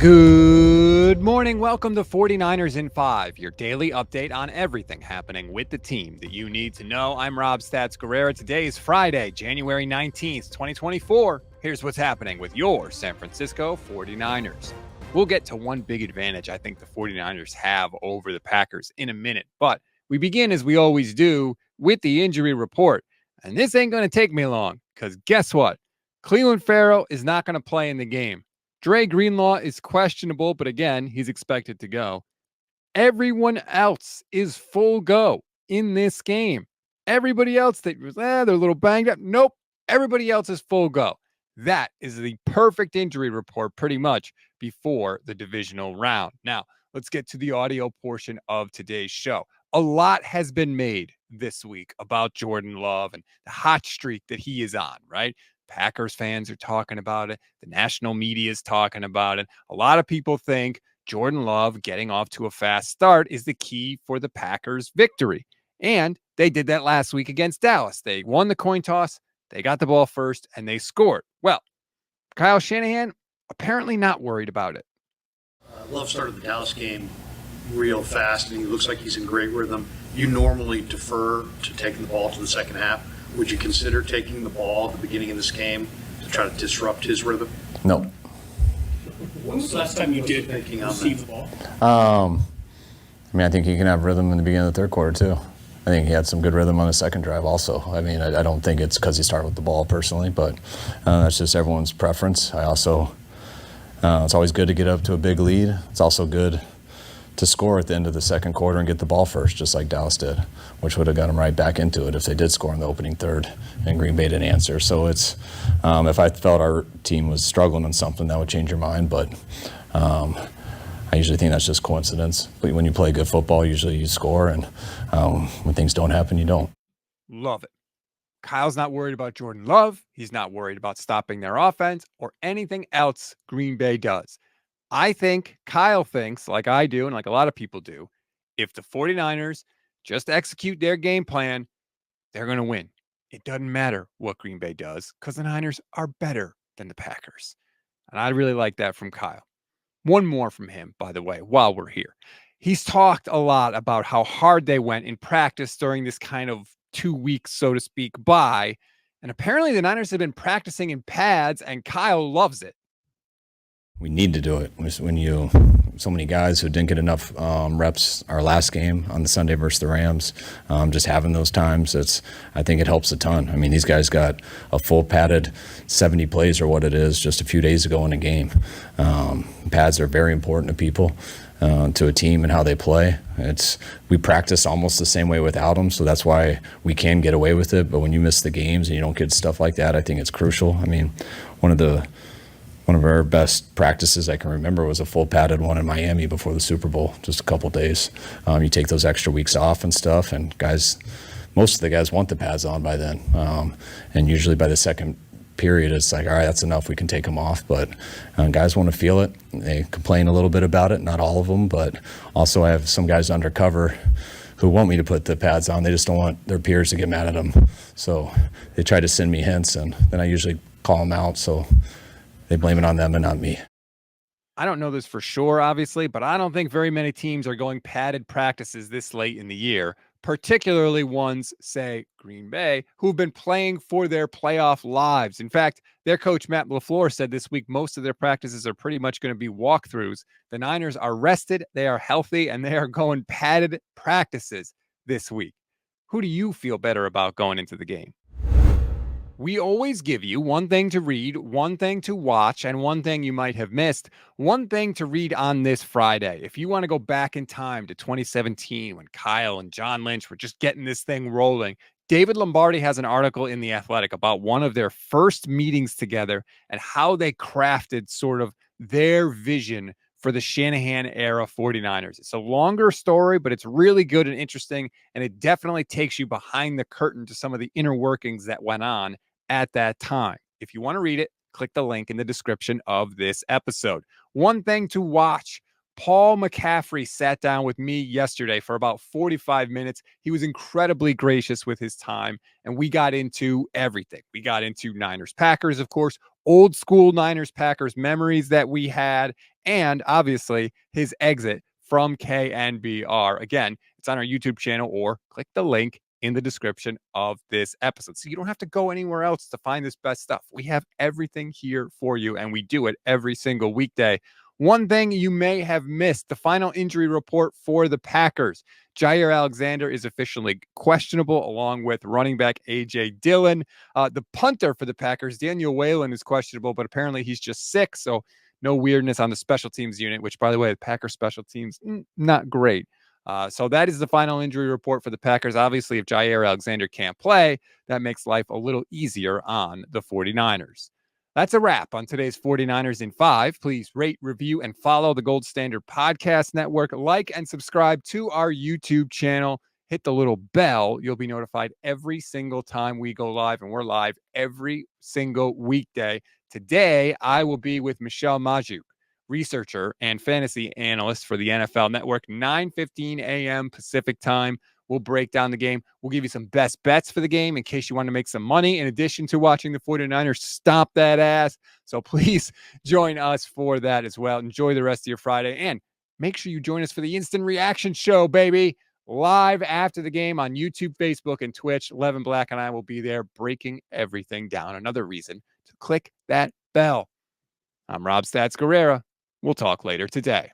Good morning. Welcome to 49ers in 5, your daily update on everything happening with the team that you need to know. I'm Rob Stats Guerrera. Today is Friday, January 19th, 2024. Here's what's happening with your San Francisco 49ers. We'll get to one big advantage I think the 49ers have over the Packers in a minute, but we begin, as we always do, with the injury report. And this ain't going to take me long because guess what? Cleveland Farrell is not going to play in the game. Dre Greenlaw is questionable, but again, he's expected to go. Everyone else is full go in this game. Everybody else that was, they're a little banged up. Nope. Everybody else is full go. That is the perfect injury report pretty much before the divisional round. Now, let's get to the audio portion of today's show. A lot has been made this week about Jordan Love and the hot streak that he is on, right? Packers fans are talking about it. The national media is talking about it. A lot of people think Jordan Love getting off to a fast start is the key for the Packers' victory. And they did that last week against Dallas. They won the coin toss, they got the ball first, and they scored. Well, Kyle Shanahan apparently not worried about it. Love started the Dallas game real fast, and he looks like he's in great rhythm. You normally defer to taking the ball to the second half. Would you consider taking the ball at the beginning of this game to try to disrupt his rhythm? No. When was the last time you did receive the ball? I think he can have rhythm in the beginning of the third quarter, too. I think he had some good rhythm on the second drive also. I don't think it's because he started with the ball personally, but that's just everyone's preference. It's always good to get up to a big lead. It's also good to score at the end of the second quarter and get the ball first, just like Dallas did, which would have got them right back into it if they did score in the opening third and Green Bay didn't answer. So it's, if I felt our team was struggling on something, that would change your mind, but I usually think that's just coincidence. But when you play good football, usually you score, and when things don't happen, you don't. Love it. Kyle's not worried about Jordan Love. He's not worried about stopping their offense or anything else Green Bay does. I think Kyle thinks, like I do and like a lot of people do, if the 49ers just execute their game plan, they're going to win. It doesn't matter what Green Bay does because the Niners are better than the Packers. And I really like that from Kyle. One more from him, by the way, while we're here. He's talked a lot about how hard they went in practice during this kind of 2 weeks, so to speak, bye. And apparently the Niners have been practicing in pads, and Kyle loves it. We need to do it. When so many guys who didn't get enough reps our last game on the Sunday versus the Rams, just having those times, I think it helps a ton. These guys got a full padded 70 plays or what it is just a few days ago in a game. Pads are very important to people, to a team and how they play. We practice almost the same way without them, so that's why we can get away with it. But when you miss the games and you don't get stuff like that, I think it's crucial. One of our best practices I can remember was a full padded one in Miami before the Super Bowl, just a couple days. You take those extra weeks off and stuff, and most of the guys want the pads on by then. And usually by the second period, it's like, all right, that's enough, we can take them off. But guys want to feel it. They complain a little bit about it, not all of them, but also I have some guys undercover who want me to put the pads on. They just don't want their peers to get mad at them. So they try to send me hints, and then I usually call them out. So they blame it on them and not me. I don't know this for sure, obviously, but I don't think very many teams are going padded practices this late in the year, particularly ones, say, Green Bay, who've been playing for their playoff lives. In fact, their coach, Matt LaFleur, said this week most of their practices are pretty much going to be walkthroughs. The Niners are rested, they are healthy, and they are going padded practices this week. Who do you feel better about going into the game? We always give you one thing to read, one thing to watch, and one thing you might have missed. One thing to read on this Friday. If you want to go back in time to 2017 when Kyle and John Lynch were just getting this thing rolling, David Lombardi has an article in The Athletic about one of their first meetings together and how they crafted sort of their vision for the Shanahan era 49ers. It's a longer story, but it's really good and interesting, and it definitely takes you behind the curtain to some of the inner workings that went on at that time. If you want to read it, click the link in the description of this episode. One thing to watch. Paul McCaffrey sat down with me yesterday for about 45 minutes. He was incredibly gracious with his time, and we got into everything. We got into Niners Packers, of course, old school Niners Packers memories that we had, and obviously his exit from KNBR. Again, it's on our YouTube channel, or click the link in the description of this episode. So you don't have to go anywhere else to find this best stuff. We have everything here for you, and we do it every single weekday. One thing you may have missed, the final injury report for the Packers. Jair Alexander is officially questionable, along with running back A.J. Dillon. The punter for the Packers, Daniel Whalen, is questionable, but apparently he's just sick, so no weirdness on the special teams unit, which, by the way, the Packers special teams, not great. So that is the final injury report for the Packers. Obviously, if Jair Alexander can't play, that makes life a little easier on the 49ers. That's a wrap on today's 49ers in 5. Please rate, review, and follow the Gold Standard Podcast Network. Like and subscribe to our YouTube channel. Hit the little bell. You'll be notified every single time we go live, and we're live every single weekday. Today, I will be with Michelle Majuk, researcher and fantasy analyst for the NFL Network, 9:15 a.m. Pacific time. We'll break down the game. We'll give you some best bets for the game in case you want to make some money in addition to watching the 49ers stomp that ass. So please join us for that as well. Enjoy the rest of your Friday, and make sure you join us for the Instant Reaction Show, baby. Live after the game on YouTube, Facebook, and Twitch. Levin Black and I will be there breaking everything down. Another reason to click that bell. I'm Rob Stats Guerrera. We'll talk later today.